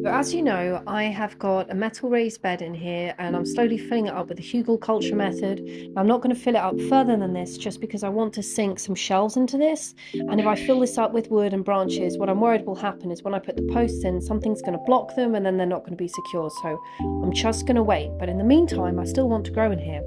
So as you know, I have got a metal raised bed in here and I'm slowly filling it up with the hugelkultur method. I'm not going to fill it up further than this just because I want to sink some shelves into this. And if I fill this up with wood and branches, what I'm worried will happen is when I put the posts in, something's going to block them and then they're not going to be secure. So I'm just going to wait. But in the meantime, I still want to grow in here.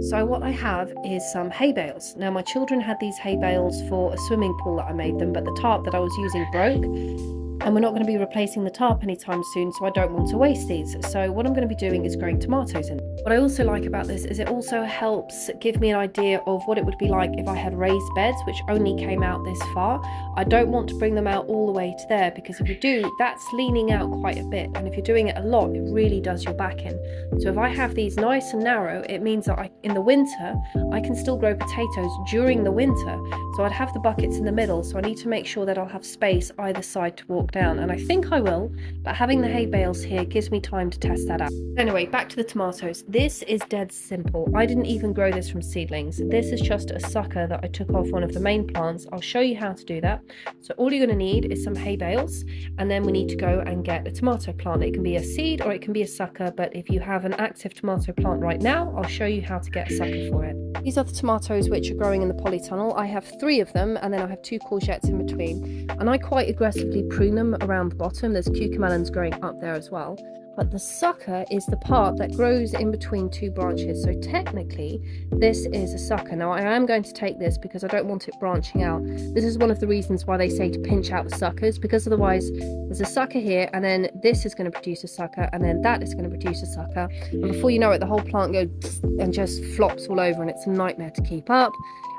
So what I have is some hay bales. Now my children had these hay bales for a swimming pool that I made them, but the tarp that I was using broke. And we're not going to be replacing the tarp anytime soon, so I don't want to waste these. So what I'm going to be doing is growing tomatoes in. What I also like about this is it also helps give me an idea of what it would be like if I had raised beds which only came out this far. I don't want to bring them out all the way to there, because if you do, that's leaning out quite a bit, and if you're doing it a lot, it really does your back in. So if I have these nice and narrow, it means that in the winter I can still grow potatoes during the winter. So I'd have the buckets in the middle, so I need to make sure that I'll have space either side to walk down, and I think I will, but having the hay bales here gives me time to test that out. Anyway, back to the tomatoes. This is dead simple. I didn't even grow this from seedlings. This is just a sucker that I took off one of the main plants. I'll show you how to do that. So all you're going to need is some hay bales, and then we need to go and get a tomato plant. It can be a seed or it can be a sucker, but if you have an active tomato plant right now, I'll show you how to get a sucker for it. These are the tomatoes which are growing in the polytunnel. I have 3 of them, and then I have 2 courgettes in between, and I quite aggressively prune them around the bottom. There's cucamelons growing up there as well, but the sucker is the part that grows in between 2 branches. So technically this is a sucker. Now I am going to take this because I don't want it branching out. This is one of the reasons why they say to pinch out the suckers, because otherwise there's a sucker here, and then this is going to produce a sucker, and then that is going to produce a sucker, and before you know it, the whole plant goes and just flops all over, and it's a nightmare to keep up.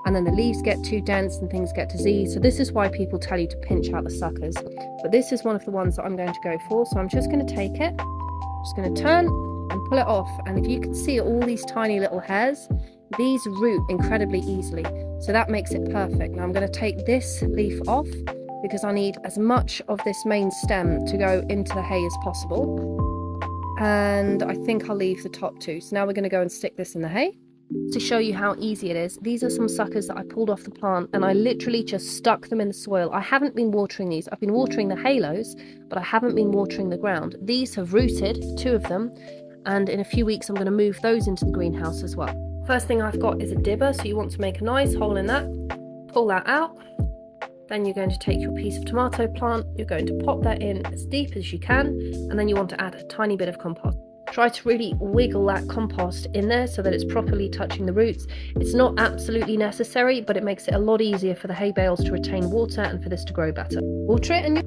And then the leaves get too dense and things get diseased. So this is why people tell you to pinch out the suckers. But this is one of the ones that I'm going to go for. So I'm just going to take it, just going to turn and pull it off. And if you can see all these tiny little hairs, these root incredibly easily. So that makes it perfect. Now I'm going to take this leaf off because I need as much of this main stem to go into the hay as possible. And I think I'll leave the top too. So now we're going to go and stick this in the hay. To show you how easy it is, these are some suckers that I pulled off the plant, and I literally just stuck them in the soil. I haven't been watering these. I've been watering the halos, but I haven't been watering the ground. These have rooted, 2 of them, and in a few weeks I'm going to move those into the greenhouse as well. First thing I've got is a dibber, so you want to make a nice hole in that, pull that out. Then you're going to take your piece of tomato plant, you're going to pop that in as deep as you can, and then you want to add a tiny bit of compost. Try to really wiggle that compost in there so that it's properly touching the roots. It's not absolutely necessary, but it makes it a lot easier for the hay bales to retain water and for this to grow better. Water it and